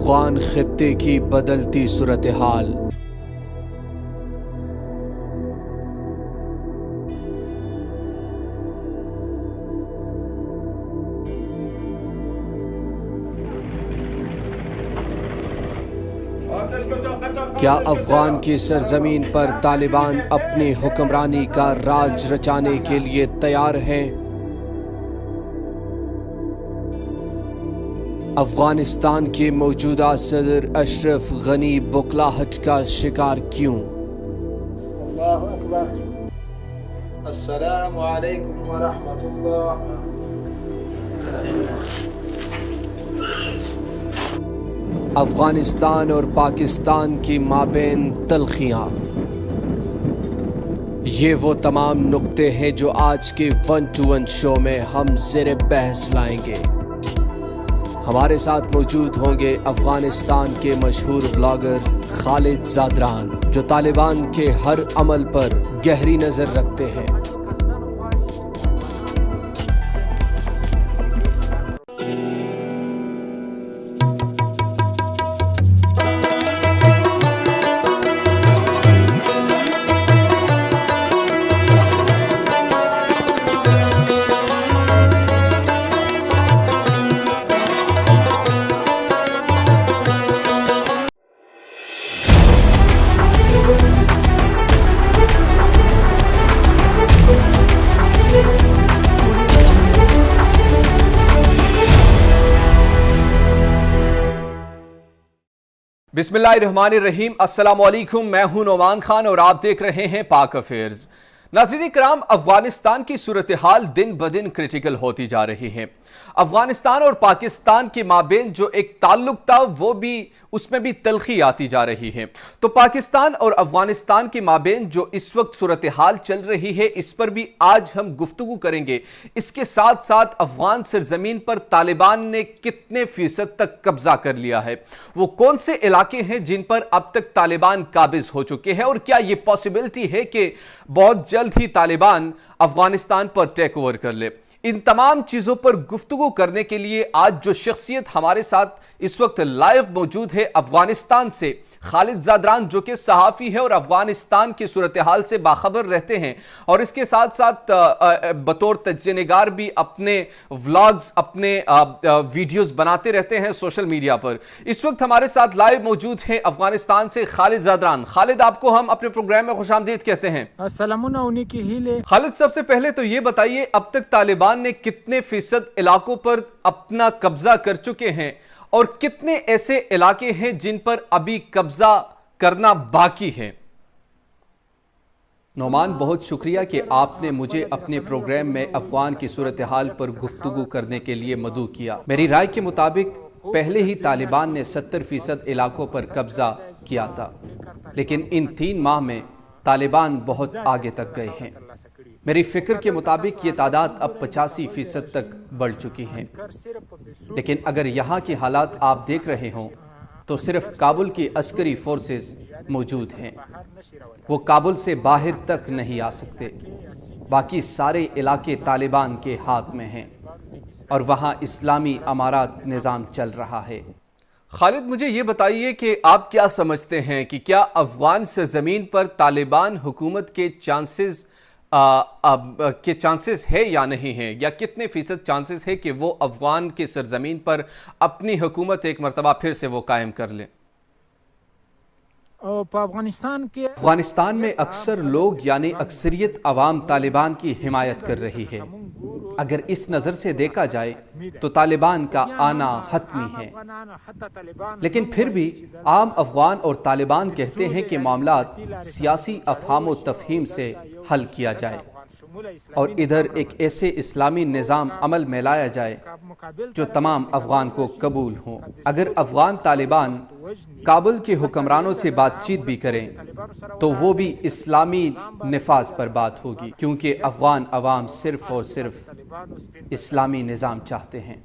افغان خطے کی بدلتی صورتحال۔ کیا افغان کی سرزمین پر طالبان اپنی حکمرانی کا راج رچانے کے لیے تیار ہیں؟ افغانستان کے موجودہ صدر اشرف غنی بخلاہٹ کا شکار کیوں؟ اللہ اکبر۔ السلام علیکم ورحمۃ اللہ۔ افغانستان اور پاکستان کی مابین تلخیاں۔ یہ وہ تمام نقطے ہیں جو آج کے 1 to 1 شو میں ہم زیر بحث لائیں گے۔ ہمارے ساتھ موجود ہوں گے افغانستان کے مشہور بلاگر خالد زادران، جو طالبان کے ہر عمل پر گہری نظر رکھتے ہیں۔ بسم اللہ الرحمن الرحیم۔ السلام علیکم، میں ہوں نعمان خان اور آپ دیکھ رہے ہیں پاک افیئرز۔ ناظرین کرام، افغانستان کی صورتحال دن بدن کرٹیکل ہوتی جا رہی ہے۔ افغانستان اور پاکستان کے مابین جو ایک تعلق تھا وہ بھی اس میں بھی تلخی آتی جا رہی ہے۔ تو پاکستان اور افغانستان کے مابین جو اس وقت صورتحال چل رہی ہے اس پر بھی آج ہم گفتگو کریں گے۔ اس کے ساتھ ساتھ افغان سرزمین پر طالبان نے کتنے فیصد تک قبضہ کر لیا ہے، وہ کون سے علاقے ہیں جن پر اب تک طالبان قابض ہو چکے ہیں، اور کیا یہ پاسبلٹی ہے کہ بہت جلد ہی طالبان افغانستان پر ٹیک اوور کر لے۔ ان تمام چیزوں پر گفتگو کرنے کے لیے آج جو شخصیت ہمارے ساتھ اس وقت لائیو موجود ہے افغانستان سے، خالد زادران، جو کہ صحافی ہے اور افغانستان کی صورتحال سے باخبر رہتے ہیں، اور اس کے ساتھ ساتھ بطور تجزیہ نگار بھی اپنے ولاگز، اپنے ویڈیوز بناتے رہتے ہیں سوشل میڈیا پر۔ اس وقت ہمارے ساتھ لائیو موجود ہیں افغانستان سے خالد زادران۔ خالد، آپ کو ہم اپنے پروگرام میں خوش آمدید کہتے ہیں۔ خالد، سب سے پہلے تو یہ بتائیے اب تک طالبان نے کتنے فیصد علاقوں پر اپنا قبضہ کر چکے ہیں، اور کتنے ایسے علاقے ہیں جن پر ابھی قبضہ کرنا باقی ہے؟ نعمان، بہت شکریہ کہ آپ نے مجھے اپنے پروگرام میں افغان کی صورتحال پر گفتگو کرنے کے لیے مدعو کیا۔ میری رائے کے مطابق پہلے ہی طالبان نے 70% علاقوں پر قبضہ کیا تھا، لیکن ان 3 ماہ میں طالبان بہت آگے تک گئے ہیں۔ میری فکر کے مطابق یہ تعداد اب 85% تک بڑھ چکی ہیں، لیکن اگر یہاں کے حالات آپ دیکھ رہے ہوں تو صرف کابل کی عسکری فورسز موجود ہیں، وہ کابل سے باہر تک نہیں آ سکتے۔ باقی سارے علاقے طالبان کے ہاتھ میں ہیں اور وہاں اسلامی امارات نظام چل رہا ہے۔ خالد، مجھے یہ بتائیے کہ آپ کیا سمجھتے ہیں کہ کیا افغان سرزمین پر طالبان حکومت کے چانسز ہے یا نہیں ہیں، یا کتنے فیصد چانسز ہے کہ وہ افغان کے سرزمین پر اپنی حکومت ایک مرتبہ پھر سے وہ قائم کر لیں؟ افغانستان میں اکثر لوگ یعنی اکثریت عوام طالبان کی حمایت کر رہی ہے۔ اگر اس نظر سے دیکھا جائے تو طالبان کا آنا حتمی ہے، لیکن پھر بھی عام افغان اور طالبان کہتے ہیں کہ معاملات سیاسی افہام و تفہیم سے حل کیا جائے، اور ادھر ایک ایسے اسلامی نظام عمل میں لایا جائے جو تمام افغان کو قبول ہوں۔ اگر افغان طالبان کابل کے حکمرانوں سے بات چیت بھی کریں تو وہ بھی اسلامی نفاذ پر بات ہوگی، کیونکہ افغان عوام صرف اور صرف اسلامی نظام چاہتے ہیں۔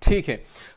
ٹھیک ہے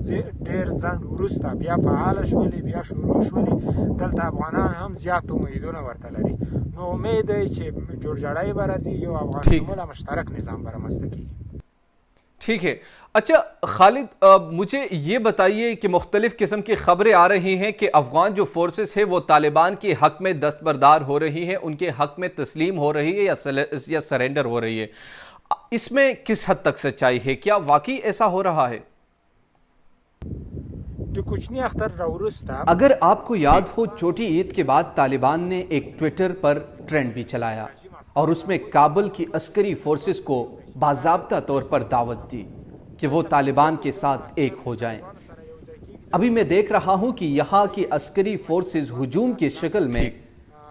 ډیر ځنډ وروسته بیا فعال شولې، بیا شروع شولې. دلته افغانان هم زیات امیدونه ورته لري. نو امید دی چې جوړجاړی به راځي، یو افغان شموله مشترک نظام به رامنځته کیږي. ٹھیک ہے. اچھا خالد، مجھے یہ بتائیے کہ مختلف قسم کی خبریں آ رہی ہیں کہ افغان جو فورسز ہیں وہ طالبان کے حق میں دستبردار ہو رہی ہیں، ان کے حق میں تسلیم ہو رہی ہے یا سرنڈر ہو رہی ہے. اس میں کس حد تک سچائی ہے؟ کیا واقعی ایسا ہو رہا ہے؟ اگر آپ کو یاد ہو، چھوٹی عید کے بعد طالبان نے ایک ٹویٹر پر ٹرینڈ بھی چلایا اور اس میں کابل کی عسکری فورسز کو باضابطہ طور پر دعوت دی کہ وہ طالبان کے ساتھ ایک ہو جائیں. ابھی میں دیکھ رہا ہوں کہ یہاں کی عسکری فورسز ہجوم کی شکل میں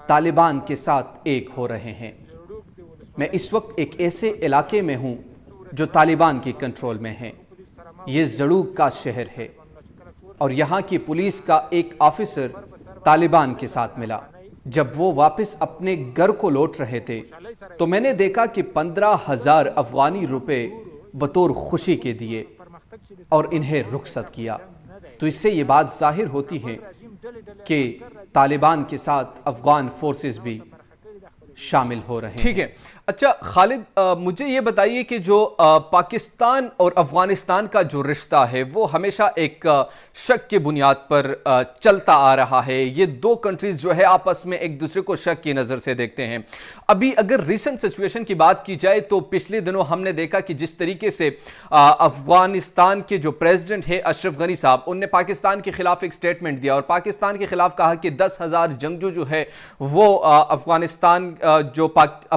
طالبان کے ساتھ ایک ہو رہے ہیں. میں اس وقت ایک ایسے علاقے میں ہوں جو طالبان کی کنٹرول میں ہے. یہ زڑوگ کا شہر ہے اور یہاں کی پولیس کا ایک آفیسر طالبان کے ساتھ ملا. جب وہ واپس اپنے گھر کو لوٹ رہے تھے تو میں نے دیکھا کہ 15,000 افغانی روپے بطور خوشی کے دیے اور انہیں رخصت کیا. تو اس سے یہ بات ظاہر ہوتی ہے کہ طالبان کے ساتھ افغان فورسز بھی شامل ہو رہے ہیں. ٹھیک ہے. اچھا خالد، مجھے یہ بتائیے کہ جو پاکستان اور افغانستان کا جو رشتہ ہے وہ ہمیشہ ایک شک کی بنیاد پر چلتا آ رہا ہے. یہ دو کنٹریز جو ہے آپس میں ایک دوسرے کو شک کی نظر سے دیکھتے ہیں. ابھی اگر ریسنٹ سچویشن کی بات کی جائے تو پچھلے دنوں ہم نے دیکھا کہ جس طریقے سے افغانستان کے جو پریزیڈنٹ ہے اشرف غنی صاحب، ان نے پاکستان کے خلاف ایک سٹیٹمنٹ دیا اور پاکستان کے خلاف کہا کہ 10,000 جنگجو جو ہے وہ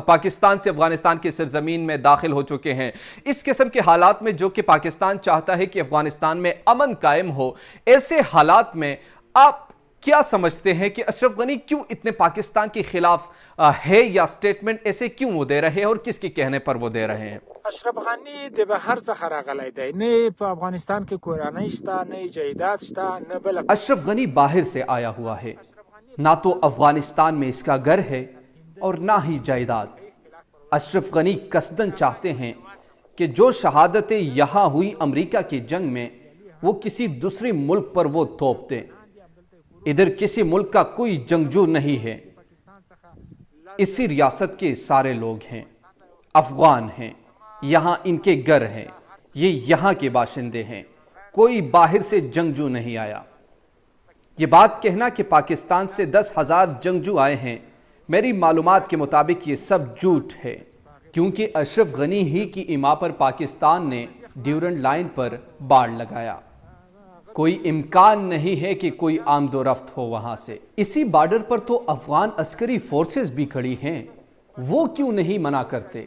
پاکستان سے افغانستان کی سرزمین میں داخل ہو چکے ہیں. اس قسم کے حالات میں جو کہ پاکستان چاہتا ہے کہ افغانستان میں امن قائم ہو، ایسے حالات میں آپ کیا سمجھتے ہیں کہ اشرف غنی کیوں اتنے پاکستان کے خلاف ہے، یا سٹیٹمنٹ ایسے کیوں وہ دے رہے ہیں اور کس کے کہنے پر وہ دے رہے ہیں؟ اشرف غنی د بهر څخه راغلی دی، نه په افغانستان کې کورنۍ شته، نه جایداد شته، نه بل. اشرف غنی باہر سے آیا ہوا ہے، نہ تو افغانستان میں اس کا گھر ہے اور نہ ہی جائیداد. اشرف غنی قصداً چاہتے ہیں کہ جو شہادتیں یہاں ہوئی امریکہ کی جنگ میں وہ کسی دوسرے ملک پر وہ تھوپ دیں. ادھر کسی ملک کا کوئی جنگجو نہیں ہے، اسی ریاست کے سارے لوگ ہیں، افغان ہیں، یہاں ان کے گھر ہیں، یہ یہاں کے باشندے ہیں، کوئی باہر سے جنگجو نہیں آیا. یہ بات کہنا کہ پاکستان سے 10,000 جنگجو آئے ہیں، میری معلومات کے مطابق یہ سب جھوٹ ہے، کیونکہ اشرف غنی ہی کی ایما پر پاکستان نے ڈیورنڈ لائن پر باڑ لگایا. کوئی امکان نہیں ہے کہ کوئی آمد و رفت ہو وہاں سے. اسی بارڈر پر تو افغان عسکری فورسز بھی کھڑی ہیں، وہ کیوں نہیں منع کرتے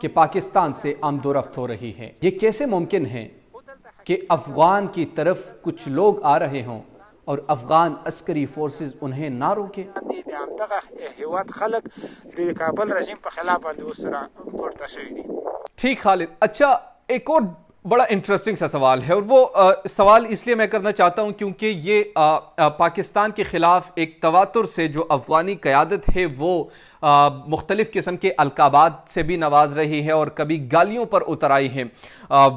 کہ پاکستان سے آمد و رفت ہو رہی ہے؟ یہ کیسے ممکن ہے کہ افغان کی طرف کچھ لوگ آ رہے ہوں اور افغان عسکری فورسز انہیں نہ روکے؟ ٹھیک خالد. اچھا ایک اور بڑا انٹرسٹنگ سا سوال ہے، اور وہ سوال اس لیے میں کرنا چاہتا ہوں کیونکہ یہ پاکستان کے خلاف ایک تواتر سے جو افغانی قیادت ہے وہ مختلف قسم کے القابات سے بھی نواز رہی ہے اور کبھی گالیوں پر اتر آئی ہیں.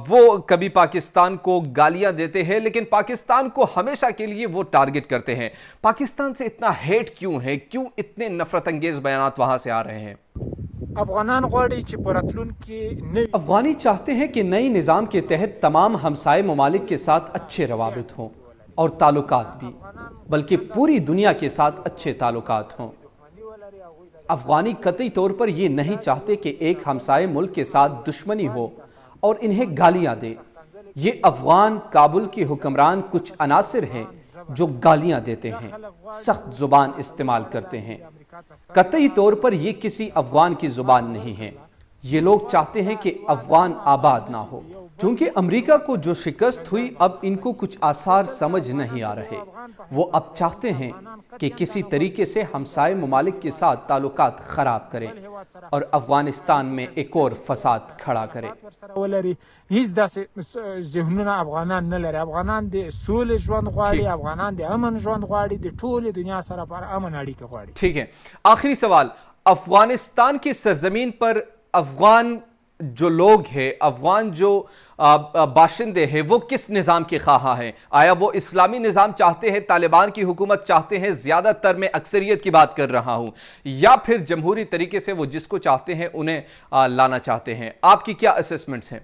وہ کبھی پاکستان کو گالیاں دیتے ہیں لیکن پاکستان کو ہمیشہ کے لیے وہ ٹارگٹ کرتے ہیں. پاکستان سے اتنا ہیٹ کیوں ہے؟ کیوں اتنے نفرت انگیز بیانات وہاں سے آ رہے ہیں؟ افغانی چاہتے ہیں کہ نئی نظام کے تحت تمام ہمسائے ممالک کے ساتھ اچھے روابط ہوں. اور تعلقات بھی، بلکہ پوری دنیا کے ساتھ اچھے تعلقات ہوں۔ افغانی قطعی طور پر یہ نہیں چاہتے کہ ایک ہمسائے ملک کے ساتھ دشمنی ہو اور انہیں گالیاں دے۔ یہ افغان کابل کے حکمران کچھ عناصر ہیں جو گالیاں دیتے ہیں، سخت زبان استعمال کرتے ہیں۔ قطعی طور پر یہ کسی افغان کی زبان نہیں ہے۔ یہ لوگ چاہتے ہیں کہ افغان آباد نہ ہو۔ چونکہ امریکہ کو جو شکست ہوئی، اب ان کو کچھ آثار سمجھ نہیں آ رہے۔ وہ اب چاہتے ہیں کہ کسی طریقے سے ہمسائے ممالک کے ساتھ تعلقات خراب کریں اور افغانستان میں ایک اور فساد کھڑا کریں۔ هیڅ داسې ذهنونه افغانان نه لري. افغانان د سولې ژوند غواړي، افغانان د امن ژوند غواړي، د ټولې دنیا سره پر امن اړیکه غواړي۔ ٹھیک ہے، آخری سوال، افغانستان کی سرزمین پر افغان جو لوگ ہیں، افغان جو باشندے ہیں، وہ کس نظام کے خواہاں ہیں؟ آیا وہ اسلامی نظام چاہتے ہیں، طالبان کی حکومت چاہتے ہیں؟ زیادہ تر میں اکثریت کی بات کر رہا ہوں، یا پھر جمہوری طریقے سے وہ جس کو چاہتے ہیں انہیں لانا چاہتے ہیں؟ آپ کی کیا اسسمنٹس ہیں؟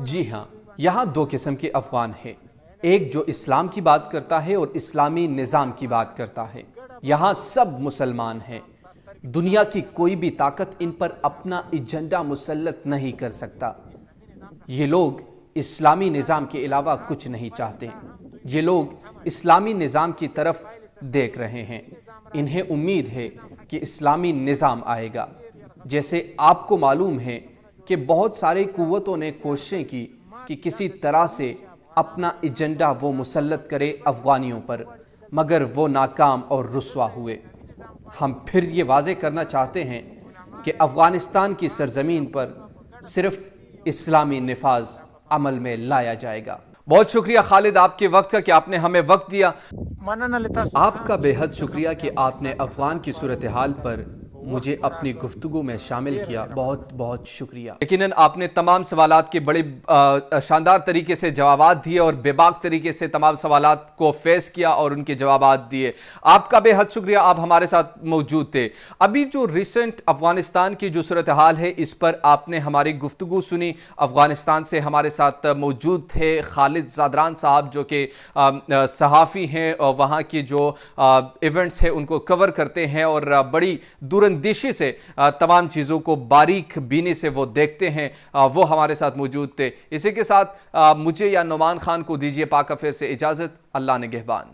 جی ہاں، یہاں دو قسم کے افغان ہیں، ایک جو اسلام کی بات کرتا ہے اور اسلامی نظام کی بات کرتا ہے۔ یہاں سب مسلمان ہیں، دنیا کی کوئی بھی طاقت ان پر اپنا ایجنڈا مسلط نہیں کر سکتا۔ یہ لوگ اسلامی نظام کے علاوہ کچھ نہیں چاہتے، یہ لوگ اسلامی نظام کی طرف دیکھ رہے ہیں۔ انہیں امید ہے کہ اسلامی نظام آئے گا۔ جیسے آپ کو معلوم ہے کہ بہت سارے قوتوں نے کوششیں کی کہ کسی طرح سے اپنا ایجنڈا وہ مسلط کرے افغانیوں پر، مگر وہ ناکام اور رسوا ہوئے۔ ہم پھر یہ واضح کرنا چاہتے ہیں کہ افغانستان کی سرزمین پر صرف اسلامی نفاذ عمل میں لایا جائے گا۔ بہت شکریہ خالد آپ کے وقت کا کہ آپ نے ہمیں وقت دیا۔ آپ کا بے حد شکریہ کہ آپ نے افغان کی صورتحال پر مجھے اپنی گفتگو میں شامل کیا، بہت بہت شکریہ۔ یقیناً آپ نے تمام سوالات کے بڑے شاندار طریقے سے جوابات دیے اور بے باک طریقے سے تمام سوالات کو فیس کیا اور ان کے جوابات دیے۔ آپ کا بے حد شکریہ، آپ ہمارے ساتھ موجود تھے۔ ابھی جو ریسنٹ افغانستان کی جو صورتحال ہے اس پر آپ نے ہماری گفتگو سنی۔ افغانستان سے ہمارے ساتھ موجود تھے خالد زادران صاحب، جو کہ صحافی ہیں اور وہاں کی جو ایونٹس ہیں ان کو کور کرتے ہیں اور بڑی دور اندیشی سے تمام چیزوں کو باریک بینی سے وہ دیکھتے ہیں، وہ ہمارے ساتھ موجود تھے۔ اسی کے ساتھ مجھے یا نعمان خان کو دیجیے پاک افیئر سے اجازت۔ اللہ نگہبان۔